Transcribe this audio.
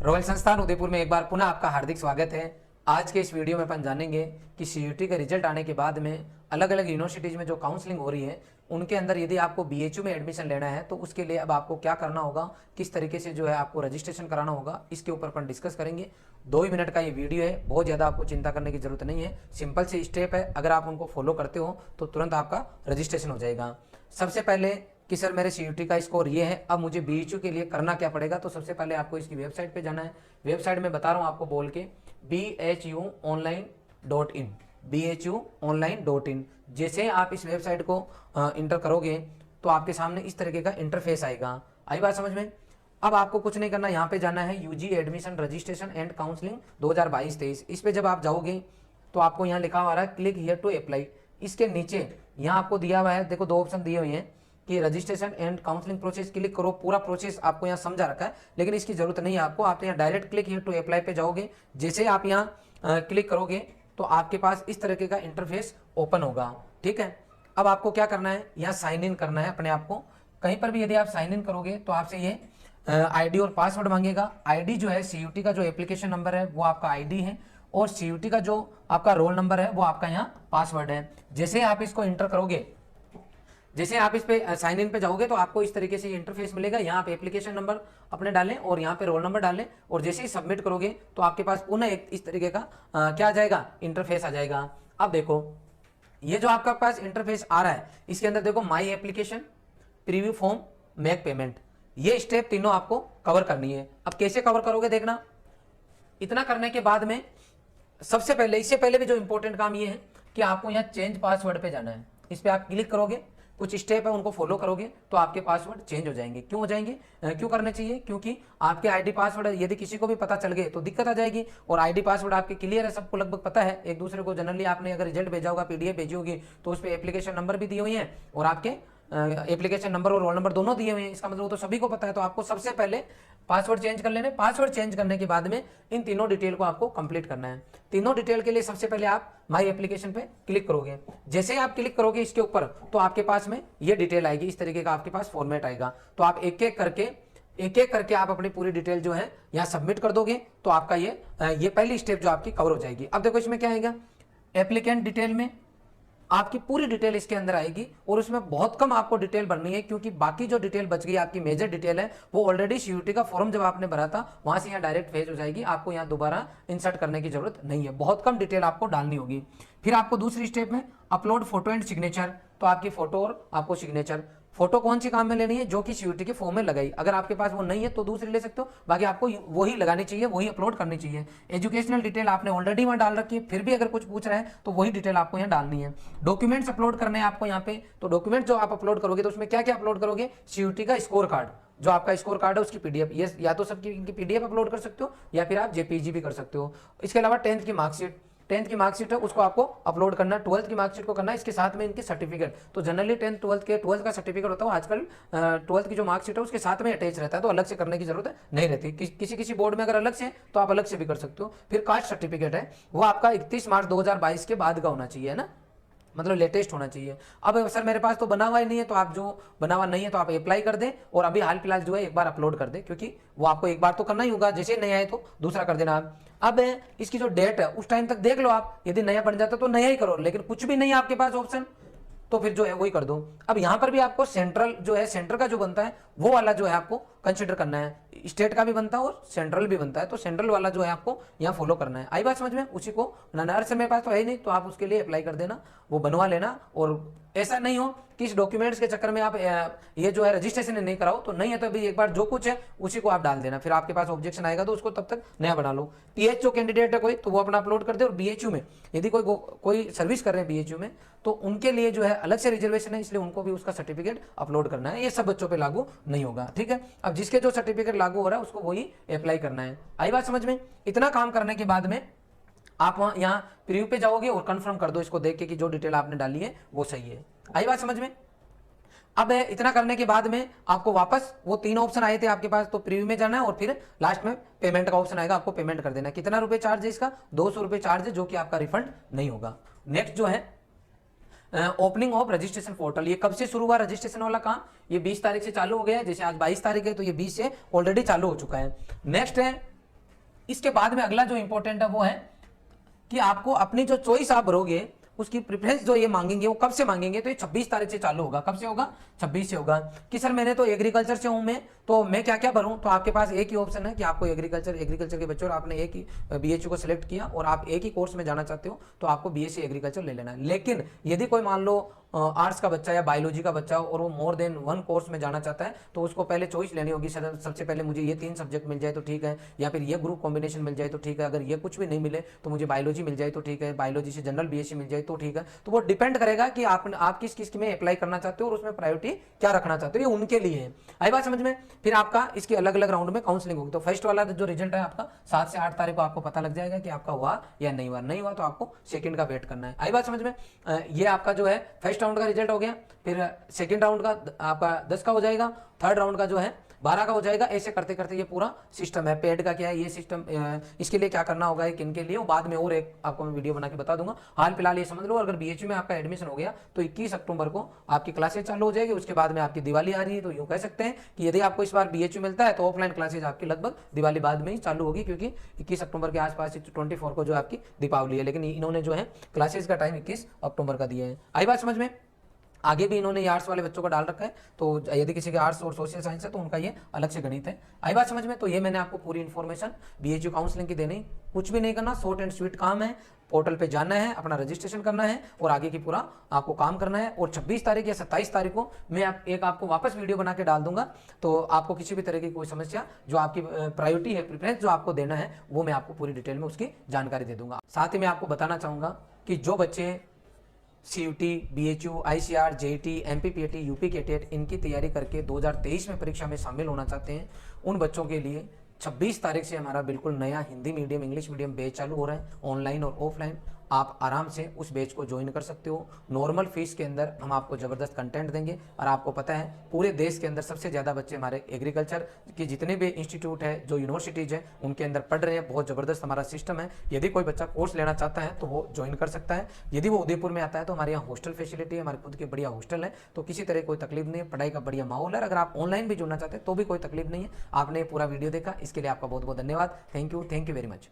Royal संस्थान उदयपुर में एक बार पुनः आपका हार्दिक स्वागत है। आज के इस वीडियो में अपन जानेंगे कि सीयूटी का रिजल्ट आने के बाद में अलग अलग यूनिवर्सिटीज़ में जो काउंसलिंग हो रही है उनके अंदर यदि आपको बीएचयू में एडमिशन लेना है तो उसके लिए अब आपको क्या करना होगा, किस तरीके से जो है आपको रजिस्ट्रेशन कराना होगा, इसके ऊपर अपन डिस्कस करेंगे। 2 ही मिनट का ये वीडियो है, बहुत ज़्यादा आपको चिंता करने की जरूरत नहीं है। सिंपल से स्टेप है, अगर आप उनको फॉलो करते हो तो तुरंत आपका रजिस्ट्रेशन हो जाएगा। सबसे पहले कि सर मेरे सीयूटी का स्कोर ये है, अब मुझे बीएचयू के लिए करना क्या पड़ेगा, तो सबसे पहले आपको इसकी वेबसाइट पे जाना है। वेबसाइट में बता रहा हूँ आपको बोल के, bhuonline.in, bhuonline.in। जैसे आप इस वेबसाइट को इंटर करोगे तो आपके सामने इस तरीके का इंटरफेस आएगा। आई बात समझ में? अब आपको कुछ नहीं करना, यहाँ पे जाना है UG admission registration and counselling 2022-23। इस पे जब आप जाओगे तो आपको यहाँ लिखा हुआ है क्लिक हियर टू अप्लाई। इसके नीचे यहाँ आपको दिया हुआ है, देखो 2 ऑप्शन दिए हुए हैं कि registration and counselling process, click करो। पूरा प्रोसेस आपको यहाँ समझा रखा है, लेकिन इसकी जरूरत नहीं है आपको। आप यहाँ direct click here to apply पे जाओगे। जैसे आप यहाँ क्लिक करोगे तो आपके पास इस तरीके का इंटरफेस ओपन होगा। ठीक है, अब आपको क्या करना है, यहाँ साइन इन करना है अपने आप को। कहीं पर भी यदि आप साइन इन करोगे तो आपसे ये आईडी और पासवर्ड मांगेगा। आईडी जो है सीयूटी का जो एप्लीकेशन नंबर है वो आपका आईडी है, और सीयूटी का जो आपका रोल नंबर है वो आपका यहाँ पासवर्ड है। जैसे आप इसको इंटर करोगे, जैसे आप इस पे साइन इन पे जाओगे तो आपको इस तरीके से इंटरफेस मिलेगा। यहाँ पे एप्लीकेशन नंबर अपने डालें और यहाँ पे रोल नंबर डालें, और जैसे ही सबमिट करोगे तो आपके पास पुनः एक इस तरीके का क्या आ जाएगा, इंटरफेस आ जाएगा। अब देखो ये जो आपका पास इंटरफेस आ रहा है, इसके अंदर देखो my application, preview form, make payment, ये स्टेप तीनों आपको कवर करनी है। अब कैसे कवर करोगे देखना। इतना करने के बाद में सबसे पहले, इससे पहले भी जो इंपॉर्टेंट काम ये है कि आपको यहाँ चेंज पासवर्ड पे जाना है। इस पे आप क्लिक करोगे, कुछ स्टेप है उनको फॉलो करोगे तो आपके पासवर्ड चेंज हो जाएंगे। क्यों हो जाएंगे, क्यों करने चाहिए? क्योंकि आपके आईडी पासवर्ड यदि किसी को भी पता चल गए तो दिक्कत आ जाएगी। और आईडी पासवर्ड आपके क्लियर है, सबको लगभग पता है एक दूसरे को। जनरली आपने अगर रिजल्ट भेजा होगा, पीडीएफ भेजी होगी, तो उस पर एप्लीकेशन नंबर भी दिए हुए हैं और आपके एप्लीकेशन नंबर और रोल नंबर दोनों दिए हुए हैं। इसका मतलब तो सभी को पता है। तो आपको सबसे पहले पासवर्ड चेंज कर लेने। पासवर्ड चेंज करने के बाद में इन तीनों डिटेल को आपको कंप्लीट करना है। तीनों डिटेल के लिए सबसे पहले आप माई एप्लीकेशन पे क्लिक करोगे। जैसे ही आप क्लिक करोगे इसके ऊपर तो आपके पास में ये डिटेल आएगी, इस तरीके का आपके पास फॉर्मेट आएगा। तो आप एक एक करके आप अपनी पूरी डिटेल जो है यहाँ सबमिट कर दोगे तो आपका ये पहली स्टेप जो आपकी कवर हो जाएगी। अब देखो इसमें क्या आएगा, एप्लीकेंट डिटेल में आपकी पूरी डिटेल इसके अंदर आएगी, और उसमें बहुत कम आपको डिटेल भरनी है, क्योंकि बाकी जो डिटेल बच गई आपकी मेजर डिटेल है वो ऑलरेडी सीयूटी का फॉर्म जब आपने भरा था वहां से यहाँ डायरेक्ट फेज हो जाएगी। आपको यहाँ दोबारा इंसर्ट करने की जरूरत नहीं है, बहुत कम डिटेल आपको डालनी होगी। फिर आपको दूसरी स्टेप में अपलोड फोटो एंड सिग्नेचर, तो आपकी फोटो और आपको सिग्नेचर। फोटो कौन सी काम में लेनी है, जो कि सीयूटी के फॉर्म में लगाई। अगर आपके पास वो नहीं है तो दूसरी ले सकते हो, बाकी आपको वही लगानी चाहिए, वही अपलोड करनी चाहिए। एजुकेशनल डिटेल आपने ऑलरेडी वहाँ डाल रखी है, फिर भी अगर कुछ पूछ रहा है तो वही डिटेल आपको यहाँ डालनी है। डॉक्यूमेंट्स अपलोड करने हैं आपको यहाँ पे, तो डॉक्यूमेंट जो आप अपलोड करोगे तो उसमें क्या क्या अपलोड करोगे, सीयूटी का स्कोर कार्ड, जो आपका स्कोर कार्ड है उसकी पीडीएफ, ये या तो सबकी इनकी पीडीएफ अपलोड कर सकते हो या फिर आप जेपीजी भी कर सकते हो। इसके अलावा 10th की मार्कशीट, 10th की मार्कशीट है उसको आपको अपलोड करना है। 12th की मार्कशीट को करना है, इसके साथ में इनके सर्टिफिकेट। तो जनरली 10th 12th का सर्टिफिकेट होता है, आजकल 12th की जो मार्कशीट है उसके साथ में अटैच रहता है, तो अलग से करने की जरूरत नहीं रहती। किसी बोर्ड में अगर अलग से तो आप अलग से भी कर सकते हो। फिर कास्ट सर्टिफिकेट है, वो आपका 31 मार्च 2022 के बाद का होना चाहिए, है ना, मतलब लेटेस्ट होना चाहिए। अब सर मेरे पास तो बना हुआ ही नहीं है, तो आप जो बना हुआ नहीं है तो आप अप्लाई कर दें और अभी हाल फिलहाल जो है एक बार अपलोड कर दें, क्योंकि वो आपको एक बार तो करना ही होगा। जैसे नहीं आए तो दूसरा कर देना आप। अब इसकी जो डेट है उस टाइम तक देख लो आप, यदि नया बन जाता तो नया ही करो, लेकिन कुछ भी नहीं है आपके पास ऑप्शन तो फिर जो है वही कर दो। अब यहाँ पर भी आपको सेंट्रल जो है, सेंटर का जो बनता है वो वाला जो है आपको कंसिडर करना है। स्टेट का भी बनता है और सेंट्रल भी बनता है, तो सेंट्रल वाला जो है आपको यहाँ फॉलो करना है। आई बात समझ में? उसी को ननार से मेरे पास तो है ही नहीं, तो आप उसके लिए अप्लाई कर देना, वो बनवा लेना। और ऐसा नहीं हो कि इस डॉक्यूमेंट्स के चक्कर में आप ये जो है रजिस्ट्रेशन नहीं कराओ, तो नहीं है तो अभी एक बार जो कुछ है उसी को आप डाल देना। फिर आपके पास ऑब्जेक्शन आएगा तो उसको तब तक नया बना लो। पीएच जो कैंडिडेट है कोई, तो वो अपना अपलोड कर दे। और बीएचयू में यदि कोई सर्विस कर रहे हैं बीएचयू में, तो उनके लिए जो है अलग से रिजर्वेशन है, इसलिए उनको भी उसका सर्टिफिकेट अपलोड करना है। ये सब बच्चों पे लागू नहीं होगा, ठीक है। अब जिसके जो सर्टिफिकेट लागू हो रहा है उसको वही अप्लाई करना है। आई बात समझ में? इतना काम करने के बाद में आप यहाँ प्रीव्यू पे जाओगे और कंफर्म कर दो इसको देख के कि जो डिटेल आपने डाली है वो सही है। आई बात समझ में? अब इतना करने के बाद में आपको वापस वो 3 ऑप्शन आए थे आपके पास, तो प्रीव्यू में जाना है और फिर लास्ट में पेमेंट का ऑप्शन आएगा, आपको पेमेंट कर देना है। कितना रुपए चार्ज है इसका? 200 रुपए चार्ज है, जो कि आपका रिफंड नहीं होगा। नेक्स्ट जो है ओपनिंग ऑफ रजिस्ट्रेशन पोर्टल, ये कब से शुरू हुआ रजिस्ट्रेशन वाला काम? ये 20 तारीख से चालू हो गया है। जैसे आज 22 तारीख है तो ये 20 से ऑलरेडी चालू हो चुका है। नेक्स्ट है इसके बाद में अगला जो इंपॉर्टेंट है वो है कि आपको अपनी जो चॉइस आप भरोगे उसकी प्रेफरेंस जो ये मांगेंगे वो कब से मांगेंगे, तो ये 26 तारीख से चालू होगा। कब से होगा? 26 से होगा। कि सर मैंने तो एग्रीकल्चर से हूं मैं, तो मैं क्या क्या भरूं? तो आपके पास एक ही ऑप्शन है कि आपको एग्रीकल्चर के बच्चे और आपने एक ही बीएचयू को सिलेक्ट किया और आप एक ही कोर्स में जाना चाहते हो तो आपको बीएससी एग्रीकल्चर ले लेना है। लेकिन यदि कोई मान लो आर्ट्स का बच्चा या बायोलॉजी का बच्चा और वो मोर देन वन कोर्स में जाना चाहता है तो उसको पहले चॉइस लेनी होगी। सबसे पहले मुझे ये 3 सब्जेक्ट मिल जाए तो ठीक है, या फिर ये ग्रुप कॉम्बिनेशन मिल जाए तो ठीक है, अगर ये कुछ भी नहीं मिले तो मुझे बायोलॉजी मिल जाए तो ठीक है, बायोलॉजी से जनरल बीएससी मिल जाए तो ठीक है। तो वो डिपेंड करेगा कि आप किस में अप्लाई करना चाहते हो और उसमें प्रायोरिटी क्या रखना चाहते हो, ये उनके लिए है। आई बात समझ में? फिर आपका इसके अलग अलग राउंड में काउंसलिंग होगी। तो फर्स्ट वाला जो रिजल्ट है आपका 7 से 8 तारीख को आपको पता लग जाएगा कि आपका हुआ या नहीं हुआ। नहीं हुआ तो आपको सेकंड का वेट करना है। आई बात समझ में? ये आपका जो है फर्स्ट राउंड का रिजल्ट हो गया। फिर सेकंड राउंड का आपका 10 का हो जाएगा, थर्ड राउंड का जो है 12 का हो जाएगा। ऐसे करते करते ये पूरा सिस्टम है। पेड का क्या है ये सिस्टम, इसके लिए क्या करना होगा, किन के लिए, वो बाद में और एक आपको मैं वीडियो बना के बता दूंगा। हाल फिलहाल ये समझ लो, अगर बीएचयू में आपका एडमिशन हो गया तो 21 अक्टूबर को आपकी क्लासेज चालू हो जाएगी। उसके बाद में आपकी दिवाली आ रही है, तो यूं कह सकते हैं कि यदि आपको इस बार बीएचयू मिलता है तो ऑफलाइन क्लासेज आपकी लगभग दिवाली बाद में ही चालू होगी, क्योंकि 21 अक्टूबर के आसपास 24 को जो आपकी दीपावली है। लेकिन इन्होंने जो है क्लासेज का टाइम 21 अक्टूबर का दिया है। आई बात समझ में? आगे भी इन्होंने आर्ट्स वाले बच्चों को डाल रखा है, तो यदि किसी के आर्ट्स और सोशल साइंस है तो उनका ये अलग से गणित है। आई बात समझ में? तो ये मैंने आपको पूरी इन्फॉर्मेशन बीएचयू काउंसलिंग की देनी, कुछ भी नहीं करना, शॉर्ट एंड स्वीट काम है। पोर्टल पे जाना है, अपना रजिस्ट्रेशन करना है और आगे की पूरा आपको काम करना है। और 26 तारीख या 27 तारीख को मैं आपको वापस वीडियो बना के डाल दूंगा, तो आपको किसी भी तरह की कोई समस्या, जो आपकी प्रायोरिटी है, प्रेफरेंस जो आपको देना है, वो मैं आपको पूरी डिटेल में उसकी जानकारी दे दूंगा। साथ ही मैं आपको बताना चाहूंगा कि जो बच्चे CUET, BHU, ICAR, JET, MPPAT, UP CATET इनकी तैयारी करके 2023 में परीक्षा में शामिल होना चाहते हैं, उन बच्चों के लिए 26 तारीख से हमारा बिल्कुल नया Hindi medium, English medium batch चालू हो रहा है, ऑनलाइन और ऑफलाइन। आप आराम से उस बैच को ज्वाइन कर सकते हो। नॉर्मल फीस के अंदर हम आपको ज़बरदस्त कंटेंट देंगे। और आपको पता है पूरे देश के अंदर सबसे ज़्यादा बच्चे हमारे एग्रीकल्चर के जितने भी इंस्टीट्यूट है, जो यूनिवर्सिटीज़ हैं, उनके अंदर पढ़ रहे हैं। बहुत ज़बरदस्त हमारा सिस्टम है। यदि कोई बच्चा कोर्स लेना चाहता है तो वो ज्वाइन कर सकता है। यदि वो उदयपुर में आता है तो हमारे यहाँ हॉस्टल फैसिलिटी है, हमारे खुद की बढ़िया हॉस्टल है, तो किसी तरह कोई तकलीफ नहीं है। पढ़ाई का बढ़िया माहौल है। अगर आप ऑनलाइन भी जुड़ना चाहते हैं तो भी कोई तकलीफ नहीं है। आपने पूरा वीडियो देखा, इसके लिए आपका बहुत बहुत धन्यवाद। Thank you very much.